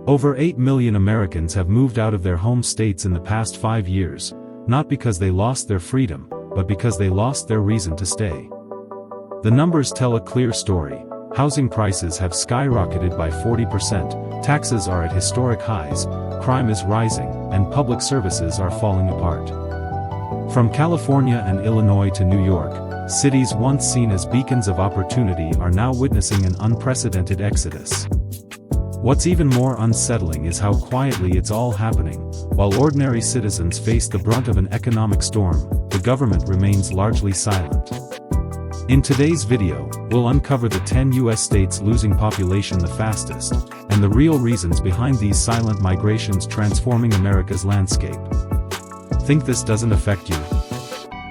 Over 8 million Americans have moved out of their home states in the past 5 years, not because they lost their freedom, but because they lost their reason to stay. The numbers tell a clear story. Housing prices have skyrocketed by 40%, taxes are at historic highs, crime is rising, and public services are falling apart. From California and Illinois to New York, cities once seen as beacons of opportunity are now witnessing an unprecedented exodus. What's even more unsettling is how quietly it's all happening. While ordinary citizens face the brunt of an economic storm, the government remains largely silent. In today's video, we'll uncover the 10 US states losing population the fastest, and the real reasons behind these silent migrations transforming America's landscape. Think this doesn't affect you?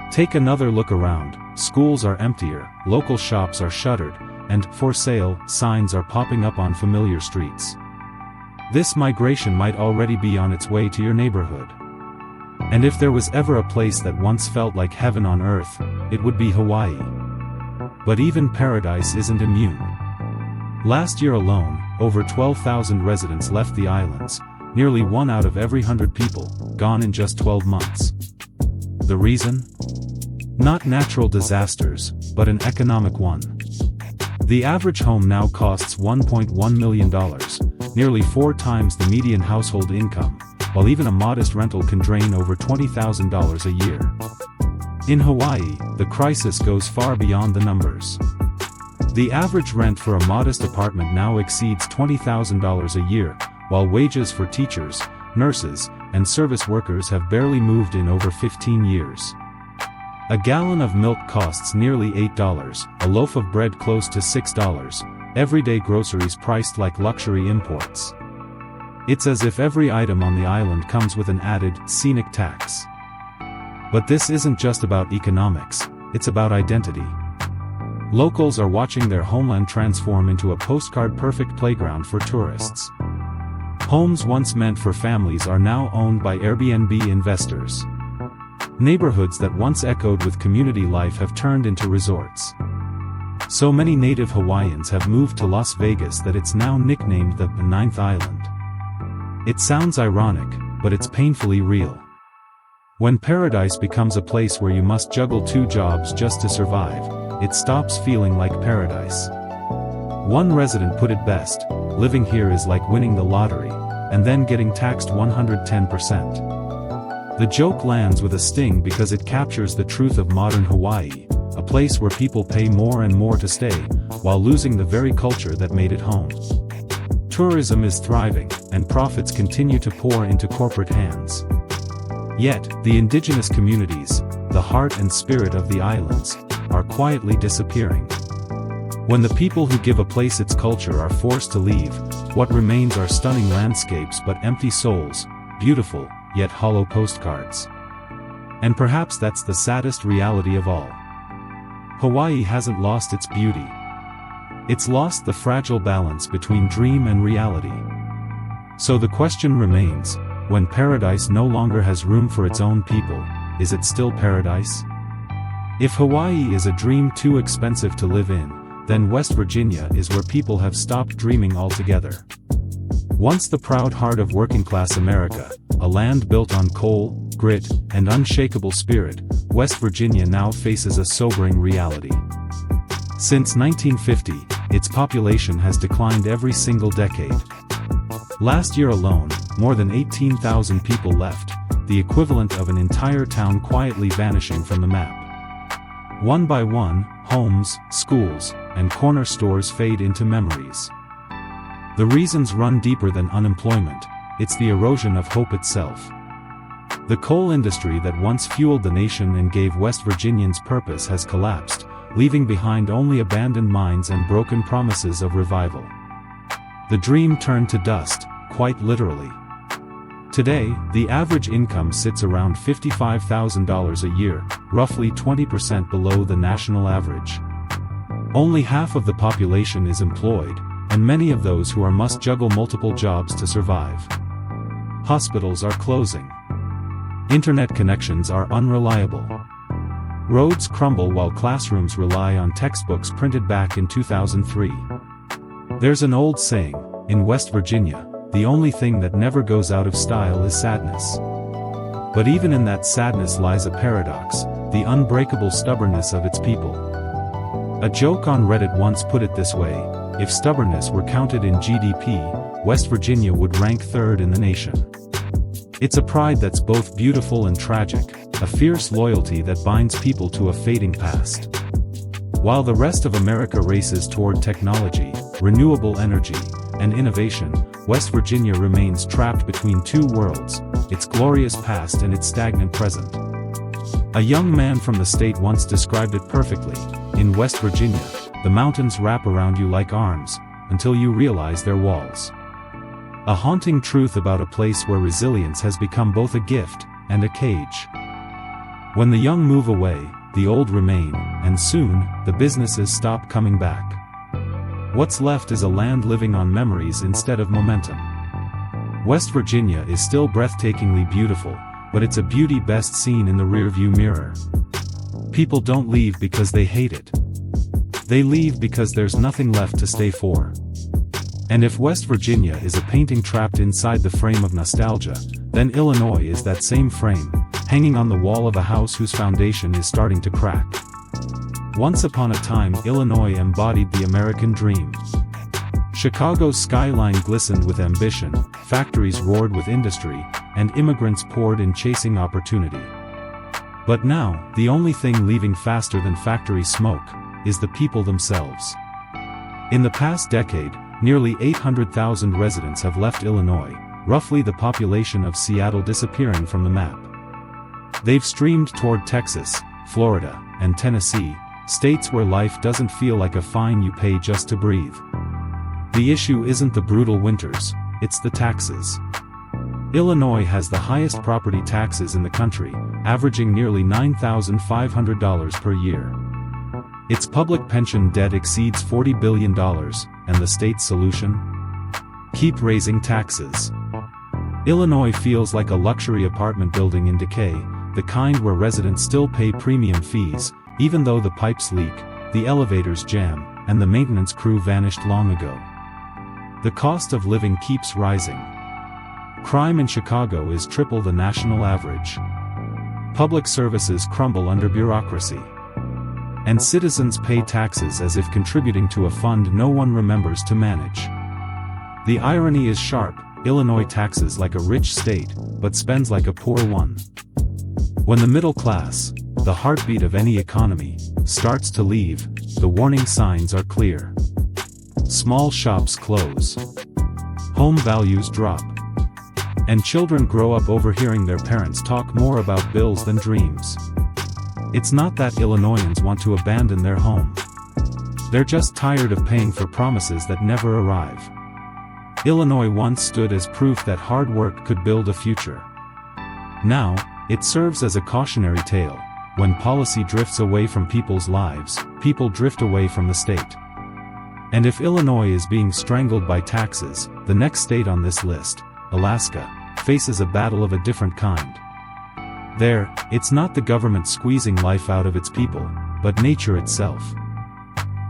Take another look around. Schools are emptier, local shops are shuttered, and "for sale" signs are popping up on familiar streets. This migration might already be on its way to your neighborhood. And if there was ever a place that once felt like heaven on earth, it would be Hawaii. But even paradise isn't immune. Last year alone, over 12,000 residents left the islands, nearly 1 out of every 100 people, gone in just 12 months. The reason? Not natural disasters, but an economic one. The average home now costs $1.1 million, nearly 4 times the median household income, while even a modest rental can drain over $20,000 a year. In Hawaii, the crisis goes far beyond the numbers. The average rent for a modest apartment now exceeds $20,000 a year, while wages for teachers, nurses, and service workers have barely moved in over 15 years. A gallon of milk costs nearly $8, a loaf of bread close to $6, everyday groceries priced like luxury imports. It's as if every item on the island comes with an added, scenic tax. But this isn't just about economics, it's about identity. Locals are watching their homeland transform into a postcard-perfect playground for tourists. Homes once meant for families are now owned by Airbnb investors. Neighborhoods that once echoed with community life have turned into resorts. So many native Hawaiians have moved to Las Vegas that it's now nicknamed the Ninth Island. It sounds ironic, but it's painfully real. When paradise becomes a place where you must juggle 2 jobs just to survive, it stops feeling like paradise. One resident put it best: living here is like winning the lottery, and then getting taxed 110%. The joke lands with a sting because it captures the truth of modern Hawaii, a place where people pay more and more to stay, while losing the very culture that made it home. Tourism is thriving, and profits continue to pour into corporate hands. Yet, the indigenous communities, the heart and spirit of the islands, are quietly disappearing. When the people who give a place its culture are forced to leave, what remains are stunning landscapes but empty souls, beautiful, yet hollow postcards. And perhaps that's the saddest reality of all. Hawaii hasn't lost its beauty. It's lost the fragile balance between dream and reality. So the question remains, when paradise no longer has room for its own people, is it still paradise? If Hawaii is a dream too expensive to live in, then West Virginia is where people have stopped dreaming altogether. Once the proud heart of working-class America, a land built on coal, grit, and unshakable spirit, West Virginia now faces a sobering reality. Since 1950, its population has declined every single decade. Last year alone, more than 18,000 people left, the equivalent of an entire town quietly vanishing from the map. One by one, homes, schools, and corner stores fade into memories. The reasons run deeper than unemployment. It's the erosion of hope itself. The coal industry that once fueled the nation and gave West Virginians purpose has collapsed, leaving behind only abandoned mines and broken promises of revival. The dream turned to dust, quite literally. Today, the average income sits around $55,000 a year, roughly 20% below the national average. Only half of the population is employed, and many of those who are must juggle multiple jobs to survive. Hospitals are closing. Internet connections are unreliable. Roads crumble while classrooms rely on textbooks printed back in 2003. There's an old saying, in West Virginia, the only thing that never goes out of style is sadness. But even in that sadness lies a paradox, the unbreakable stubbornness of its people. A joke on Reddit once put it this way: if stubbornness were counted in GDP, West Virginia would rank third in the nation. It's a pride that's both beautiful and tragic, a fierce loyalty that binds people to a fading past. While the rest of America races toward technology, renewable energy, and innovation, West Virginia remains trapped between two worlds, its glorious past and its stagnant present. A young man from the state once described it perfectly: in West Virginia, the mountains wrap around you like arms, until you realize they're walls. A haunting truth about a place where resilience has become both a gift and a cage. When the young move away, the old remain, and soon, the businesses stop coming back. What's left is a land living on memories instead of momentum. West Virginia is still breathtakingly beautiful, but it's a beauty best seen in the rearview mirror. People don't leave because they hate it. They leave because there's nothing left to stay for. And if West Virginia is a painting trapped inside the frame of nostalgia, then Illinois is that same frame, hanging on the wall of a house whose foundation is starting to crack. Once upon a time, Illinois embodied the American dream. Chicago's skyline glistened with ambition, factories roared with industry, and immigrants poured in chasing opportunity. But now, the only thing leaving faster than factory smoke is the people themselves. In the past decade, nearly 800,000 residents have left Illinois, roughly the population of Seattle disappearing from the map. They've streamed toward Texas, Florida, and Tennessee, states where life doesn't feel like a fine you pay just to breathe. The issue isn't the brutal winters, it's the taxes. Illinois has the highest property taxes in the country, averaging nearly $9,500 per year. Its public pension debt exceeds $40 billion, and the state's solution? Keep raising taxes. Illinois feels like a luxury apartment building in decay, the kind where residents still pay premium fees, even though the pipes leak, the elevators jam, and the maintenance crew vanished long ago. The cost of living keeps rising. Crime in Chicago is triple the national average. Public services crumble under bureaucracy. And citizens pay taxes as if contributing to a fund no one remembers to manage. The irony is sharp: Illinois taxes like a rich state, but spends like a poor one. When the middle class, the heartbeat of any economy, starts to leave, the warning signs are clear. Small shops close. Home values drop. And children grow up overhearing their parents talk more about bills than dreams. It's not that Illinoisans want to abandon their home. They're just tired of paying for promises that never arrive. Illinois once stood as proof that hard work could build a future. Now, it serves as a cautionary tale: when policy drifts away from people's lives, people drift away from the state. And if Illinois is being strangled by taxes, the next state on this list, Alaska, faces a battle of a different kind. There, it's not the government squeezing life out of its people, but nature itself.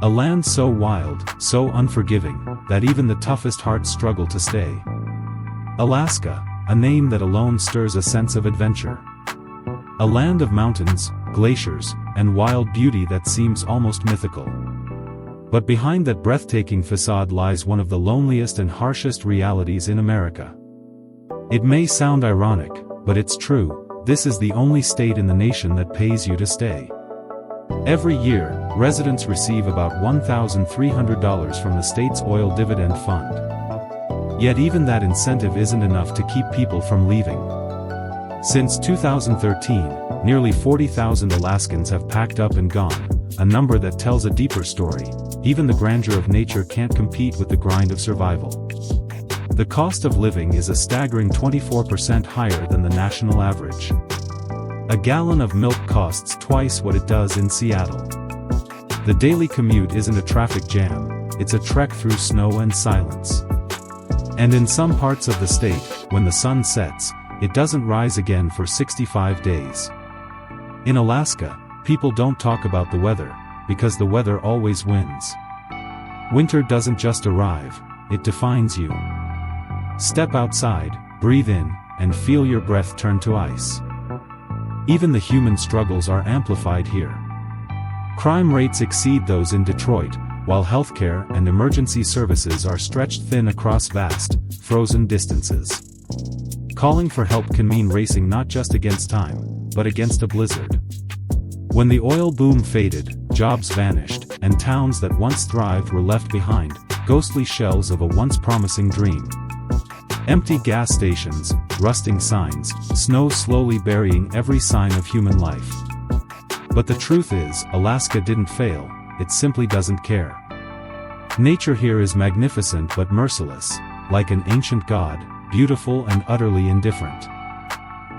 A land so wild, so unforgiving, that even the toughest hearts struggle to stay. Alaska, a name that alone stirs a sense of adventure. A land of mountains, glaciers, and wild beauty that seems almost mythical. But behind that breathtaking facade lies one of the loneliest and harshest realities in America. It may sound ironic, but it's true: this is the only state in the nation that pays you to stay. Every year, residents receive about $1,300 from the state's oil dividend fund. Yet even that incentive isn't enough to keep people from leaving. Since 2013, nearly 40,000 Alaskans have packed up and gone, a number that tells a deeper story. Even the grandeur of nature can't compete with the grind of survival. The cost of living is a staggering 24% higher than the national average. A gallon of milk costs twice what it does in Seattle. The daily commute isn't a traffic jam, it's a trek through snow and silence. And in some parts of the state, when the sun sets, it doesn't rise again for 65 days. In Alaska, people don't talk about the weather, because the weather always wins. Winter doesn't just arrive, it defines you. Step outside, breathe in, and feel your breath turn to ice. Even the human struggles are amplified here. Crime rates exceed those in Detroit, while healthcare and emergency services are stretched thin across vast, frozen distances. Calling for help can mean racing not just against time, but against a blizzard. When the oil boom faded, jobs vanished, and towns that once thrived were left behind, ghostly shells of a once promising dream. Empty gas stations, rusting signs, snow slowly burying every sign of human life. But the truth is, Alaska didn't fail, it simply doesn't care. Nature here is magnificent but merciless, like an ancient god, beautiful and utterly indifferent.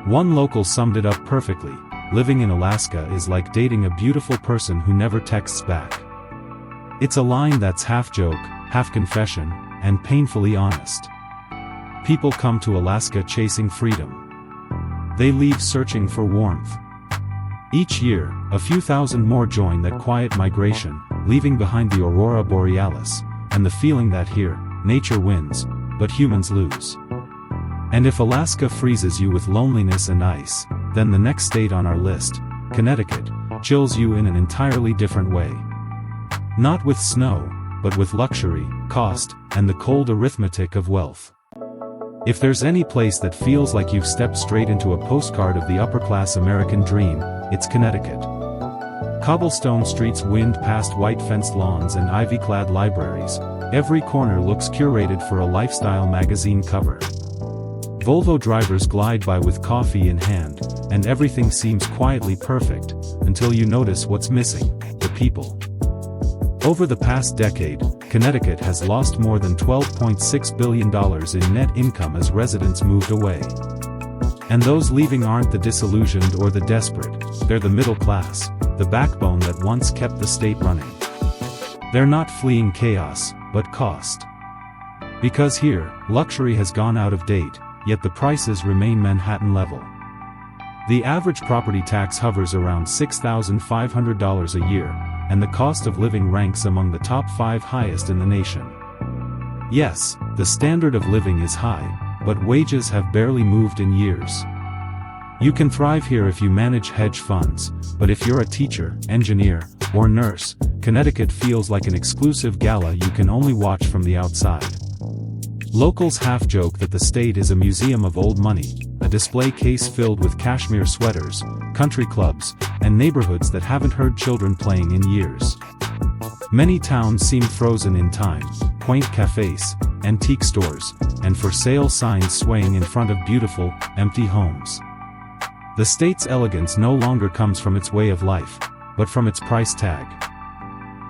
One local summed it up perfectly: living in Alaska is like dating a beautiful person who never texts back. It's a line that's half joke, half confession, and painfully honest. People come to Alaska chasing freedom. They leave searching for warmth. Each year, a few thousand more join that quiet migration, leaving behind the aurora borealis, and the feeling that here, nature wins, but humans lose. And if Alaska freezes you with loneliness and ice, then the next state on our list, Connecticut, chills you in an entirely different way. Not with snow, but with luxury, cost, and the cold arithmetic of wealth. If there's any place that feels like you've stepped straight into a postcard of the upper-class American dream, it's Connecticut. Cobblestone streets wind past white-fenced lawns and ivy-clad libraries. Every corner looks curated for a lifestyle magazine cover. Volvo drivers glide by with coffee in hand, and everything seems quietly perfect, until you notice what's missing: the people. Over the past decade, Connecticut has lost more than $12.6 billion in net income as residents moved away. And those leaving aren't the disillusioned or the desperate, they're the middle class, the backbone that once kept the state running. They're not fleeing chaos, but cost. Because here, luxury has gone out of date, yet the prices remain Manhattan level. The average property tax hovers around $6,500 a year, and the cost of living ranks among the top 5 highest in the nation. Yes, the standard of living is high, but wages have barely moved in years. You can thrive here if you manage hedge funds, but if you're a teacher, engineer, or nurse, Connecticut feels like an exclusive gala you can only watch from the outside. Locals half joke that the state is a museum of old money, a display case filled with cashmere sweaters, country clubs, and neighborhoods that haven't heard children playing in years. Many towns seem frozen in time: quaint cafes, antique stores, and for sale signs swaying in front of beautiful, empty homes. The state's elegance no longer comes from its way of life, but from its price tag.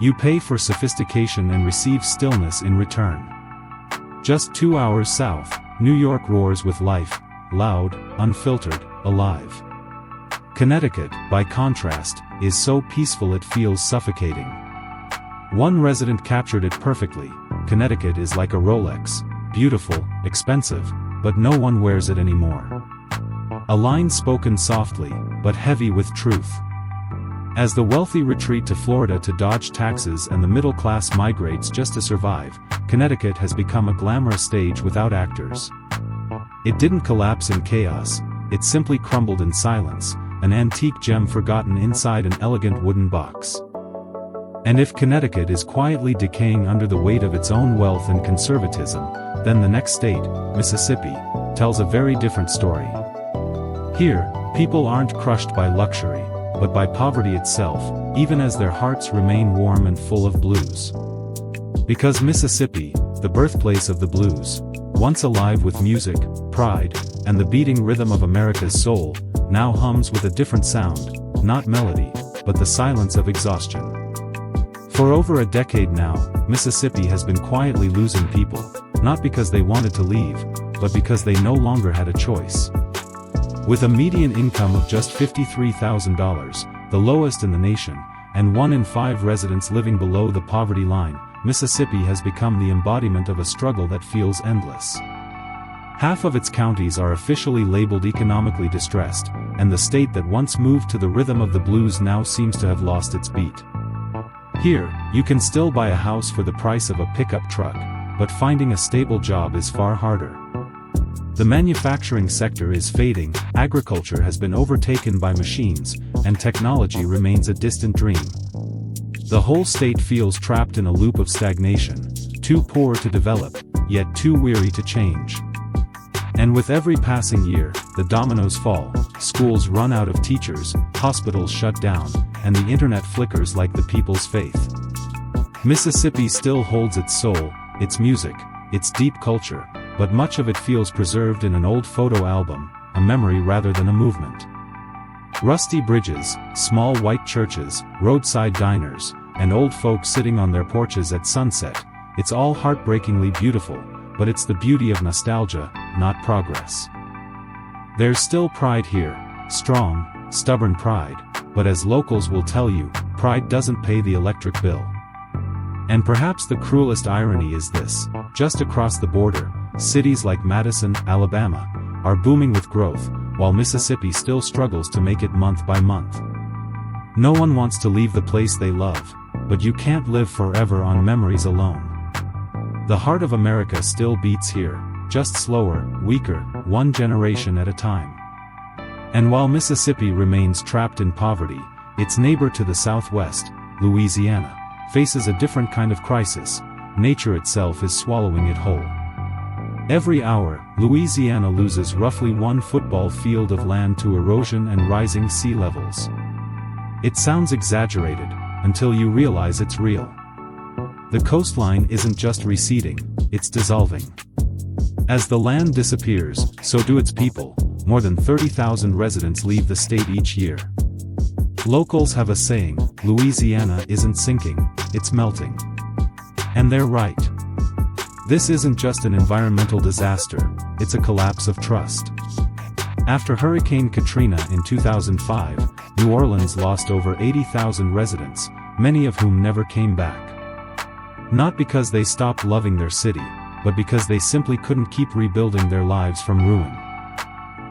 You pay for sophistication and receive stillness in return. Just 2 hours south, New York roars with life, loud, unfiltered, alive. Connecticut, by contrast, is so peaceful it feels suffocating. One resident captured it perfectly: Connecticut is like a Rolex, beautiful, expensive, but no one wears it anymore. A line spoken softly, but heavy with truth. As the wealthy retreat to Florida to dodge taxes and the middle class migrates just to survive, Connecticut has become a glamorous stage without actors. It didn't collapse in chaos, it simply crumbled in silence, an antique gem forgotten inside an elegant wooden box. And if Connecticut is quietly decaying under the weight of its own wealth and conservatism, then the next state, Mississippi, tells a very different story. Here, people aren't crushed by luxury, but by poverty itself, even as their hearts remain warm and full of blues. Because Mississippi, the birthplace of the blues, once alive with music, pride, and the beating rhythm of America's soul, now hums with a different sound, not melody, but the silence of exhaustion. For over a decade now, Mississippi has been quietly losing people, not because they wanted to leave, but because they no longer had a choice. With a median income of just $53,000, the lowest in the nation, and 1 in 5 residents living below the poverty line, Mississippi has become the embodiment of a struggle that feels endless. Half of its counties are officially labeled economically distressed, and the state that once moved to the rhythm of the blues now seems to have lost its beat. Here, you can still buy a house for the price of a pickup truck, but finding a stable job is far harder. The manufacturing sector is fading, agriculture has been overtaken by machines, and technology remains a distant dream. The whole state feels trapped in a loop of stagnation, too poor to develop, yet too weary to change. And with every passing year, the dominoes fall, schools run out of teachers, hospitals shut down, and the internet flickers like the people's faith. Mississippi still holds its soul, its music, its deep culture, but much of it feels preserved in an old photo album, a memory rather than a movement. Rusty bridges, small white churches, roadside diners, and old folks sitting on their porches at sunset, it's all heartbreakingly beautiful, but it's the beauty of nostalgia, not progress. There's still pride here, strong, stubborn pride, but as locals will tell you, pride doesn't pay the electric bill. And perhaps the cruelest irony is this: just across the border, cities like Madison, Alabama, are booming with growth, while Mississippi still struggles to make it month by month. No one wants to leave the place they love, but you can't live forever on memories alone. The heart of America still beats here, just slower, weaker, one generation at a time. And while Mississippi remains trapped in poverty, its neighbor to the southwest, Louisiana, faces a different kind of crisis. Nature itself is swallowing it whole. Every hour, Louisiana loses roughly 1 football field of land to erosion and rising sea levels. It sounds exaggerated, until you realize it's real. The coastline isn't just receding, it's dissolving. As the land disappears, so do its people. More than 30,000 residents leave the state each year. Locals have a saying: Louisiana isn't sinking, it's melting. And they're right. This isn't just an environmental disaster, it's a collapse of trust. After Hurricane Katrina in 2005, New Orleans lost over 80,000 residents, many of whom never came back. Not because they stopped loving their city, but because they simply couldn't keep rebuilding their lives from ruin.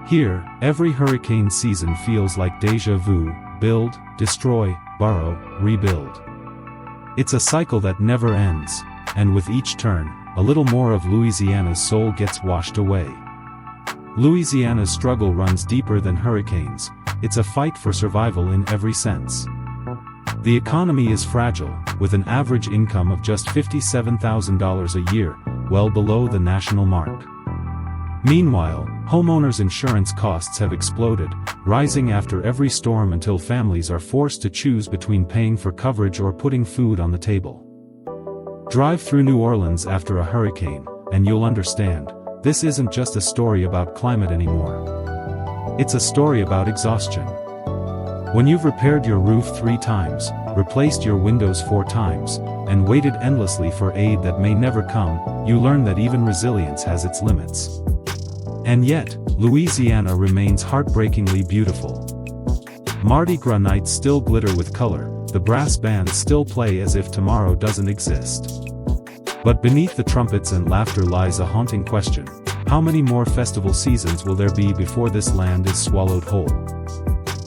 Here, every hurricane season feels like déjà vu: build, destroy, borrow, rebuild. It's a cycle that never ends, and with each turn, a little more of Louisiana's soul gets washed away. Louisiana's struggle runs deeper than hurricanes, it's a fight for survival in every sense. The economy is fragile, with an average income of just $57,000 a year, well below the national mark. Meanwhile, homeowners' insurance costs have exploded, rising after every storm until families are forced to choose between paying for coverage or putting food on the table. Drive through New Orleans after a hurricane, and you'll understand, this isn't just a story about climate anymore. It's a story about exhaustion. When you've repaired your roof 3 times, replaced your windows 4 times, and waited endlessly for aid that may never come, you learn that even resilience has its limits. And yet, Louisiana remains heartbreakingly beautiful. Mardi Gras nights still glitter with color, the brass bands still play as if tomorrow doesn't exist. But beneath the trumpets and laughter lies a haunting question: how many more festival seasons will there be before this land is swallowed whole?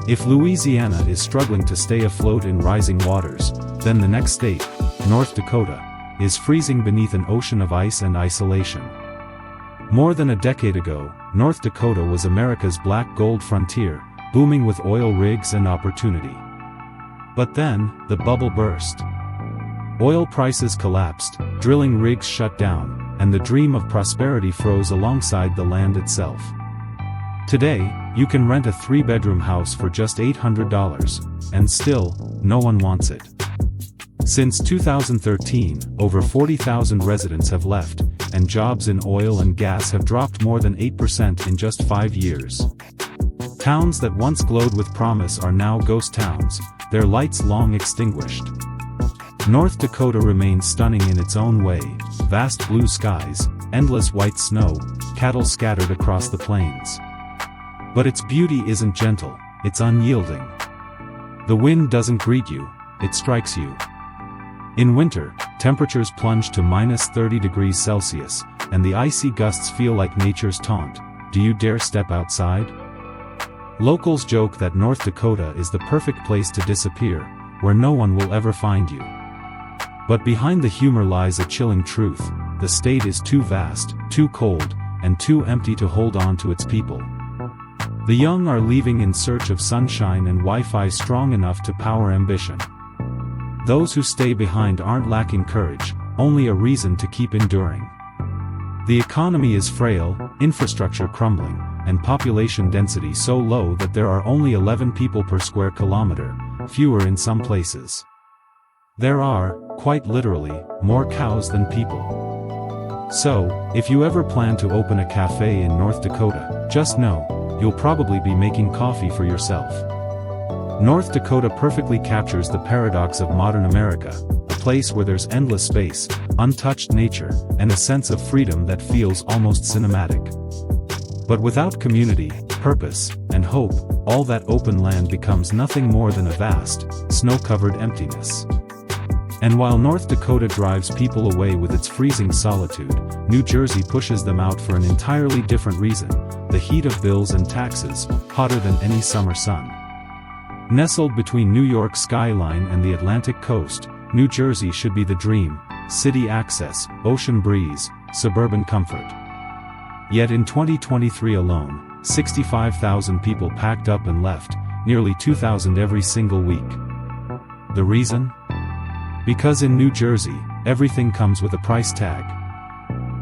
If Louisiana is struggling to stay afloat in rising waters, then the next state, North Dakota, is freezing beneath an ocean of ice and isolation. More than a decade ago, North Dakota was America's black gold frontier, booming with oil rigs and opportunity. But then, the bubble burst. Oil prices collapsed, drilling rigs shut down, and the dream of prosperity froze alongside the land itself. Today, you can rent a 3-bedroom house for just $800, and still, no one wants it. Since 2013, over 40,000 residents have left, and jobs in oil and gas have dropped more than 8% in just 5 years. Towns that once glowed with promise are now ghost towns, their lights long extinguished. North Dakota remains stunning in its own way: vast blue skies, endless white snow, cattle scattered across the plains. But its beauty isn't gentle, it's unyielding. The wind doesn't greet you, it strikes you. In winter, temperatures plunge to -30 degrees Celsius, and the icy gusts feel like nature's taunt: do you dare step outside? Locals joke that North Dakota is the perfect place to disappear, where no one will ever find you. But behind the humor lies a chilling truth: the state is too vast, too cold, and too empty to hold on to its people. The young are leaving in search of sunshine and Wi-Fi strong enough to power ambition. Those who stay behind aren't lacking courage, only a reason to keep enduring. The economy is frail, infrastructure crumbling, and population density so low that there are only 11 people per square kilometer, fewer in some places. There are, quite literally, more cows than people. So, if you ever plan to open a cafe in North Dakota, just know, you'll probably be making coffee for yourself. North Dakota perfectly captures the paradox of modern America, a place where there's endless space, untouched nature, and a sense of freedom that feels almost cinematic. But without community, purpose, and hope, all that open land becomes nothing more than a vast, snow-covered emptiness. And while North Dakota drives people away with its freezing solitude, New Jersey pushes them out for an entirely different reason: the heat of bills and taxes, hotter than any summer sun. Nestled between New York's skyline and the Atlantic coast, New Jersey should be the dream: city access, ocean breeze, suburban comfort. Yet in 2023 alone, 65,000 people packed up and left, nearly 2,000 every single week. The reason? Because in New Jersey, everything comes with a price tag.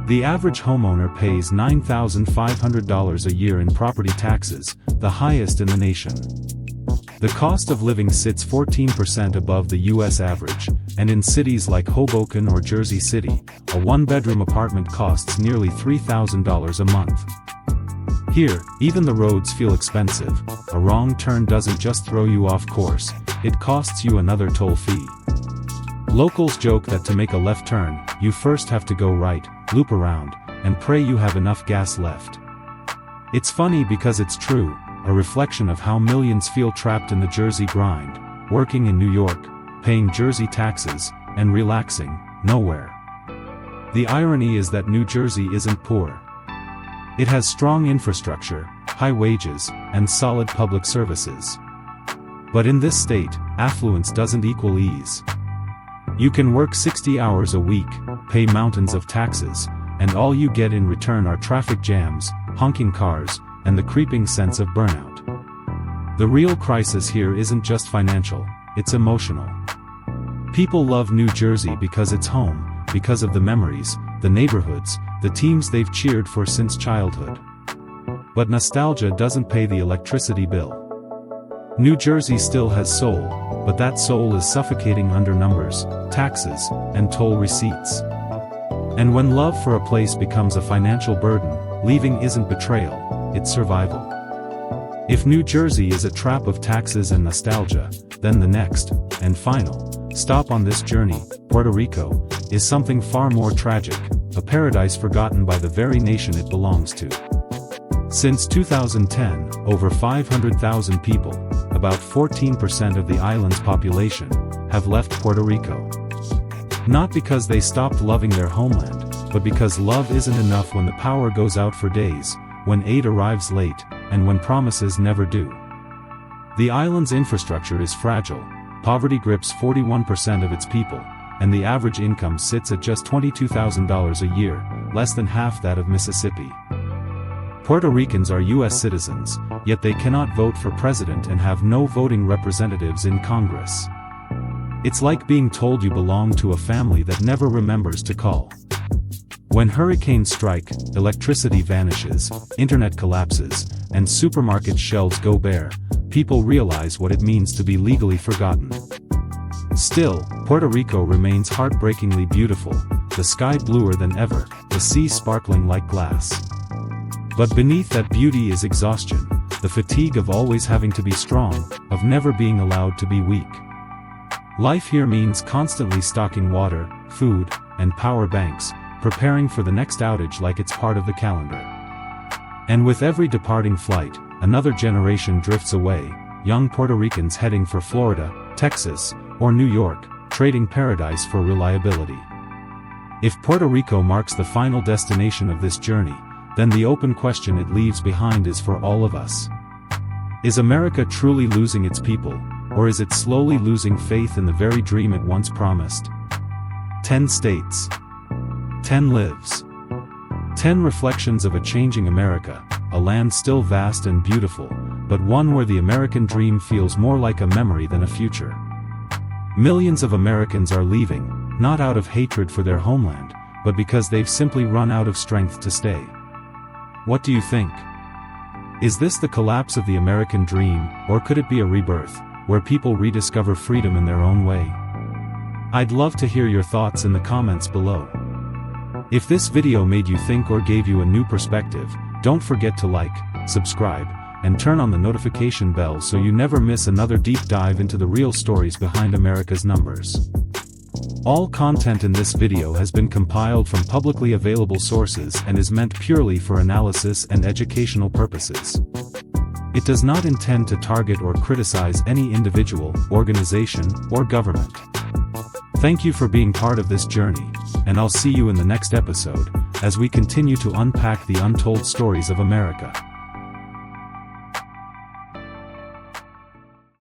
The average homeowner pays $9,500 a year in property taxes, the highest in the nation. The cost of living sits 14% above the U.S. average, and in cities like Hoboken or Jersey City, a one-bedroom apartment costs nearly $3,000 a month. Here, even the roads feel expensive. A wrong turn doesn't just throw you off course, it costs you another toll fee. Locals joke that to make a left turn, you first have to go right, loop around, and pray you have enough gas left. It's funny because it's true, a reflection of how millions feel trapped in the Jersey grind, working in New York, paying Jersey taxes, and relaxing nowhere. The irony is that New Jersey isn't poor. It has strong infrastructure, high wages, and solid public services. But in this state, affluence doesn't equal ease. You can work 60 hours a week, pay mountains of taxes, and all you get in return are traffic jams, honking cars, and the creeping sense of burnout. The real crisis here isn't just financial, it's emotional. People love New Jersey because it's home, because of the memories, the neighborhoods, the teams they've cheered for since childhood. But nostalgia doesn't pay the electricity bill. New Jersey still has soul, but that soul is suffocating under numbers, taxes, and toll receipts. And when love for a place becomes a financial burden, leaving isn't betrayal, it's survival. If New Jersey is a trap of taxes and nostalgia, then the next, and final, stop on this journey, Puerto Rico, is something far more tragic, a paradise forgotten by the very nation it belongs to. Since 2010, over 500,000 people, about 14% of the island's population, have left Puerto Rico. Not because they stopped loving their homeland, but because love isn't enough when the power goes out for days, when aid arrives late, and when promises never do. The island's infrastructure is fragile, poverty grips 41% of its people, and the average income sits at just $22,000 a year, less than half that of Mississippi. Puerto Ricans are U.S. citizens, yet they cannot vote for president and have no voting representatives in Congress. It's like being told you belong to a family that never remembers to call. When hurricanes strike, electricity vanishes, internet collapses, and supermarket shelves go bare, people realize what it means to be legally forgotten. Still, Puerto Rico remains heartbreakingly beautiful, the sky bluer than ever, the sea sparkling like glass. But beneath that beauty is exhaustion, the fatigue of always having to be strong, of never being allowed to be weak. Life here means constantly stocking water, food, and power banks, preparing for the next outage like it's part of the calendar. And with every departing flight, another generation drifts away, young Puerto Ricans heading for Florida, Texas, or New York, trading paradise for reliability. If Puerto Rico marks the final destination of this journey, then the open question it leaves behind is for all of us. Is America truly losing its people, or is it slowly losing faith in the very dream it once promised? 10 states. 10 lives. 10 Reflections of a Changing America, a land still vast and beautiful, but one where the American dream feels more like a memory than a future. Millions of Americans are leaving, not out of hatred for their homeland, but because they've simply run out of strength to stay. What do you think? Is this the collapse of the American dream, or could it be a rebirth, where people rediscover freedom in their own way? I'd love to hear your thoughts in the comments below. If this video made you think or gave you a new perspective, don't forget to like, subscribe, and turn on the notification bell so you never miss another deep dive into the real stories behind America's numbers. All content in this video has been compiled from publicly available sources and is meant purely for analysis and educational purposes. It does not intend to target or criticize any individual, organization, or government. Thank you for being part of this journey, and I'll see you in the next episode, as we continue to unpack the untold stories of America.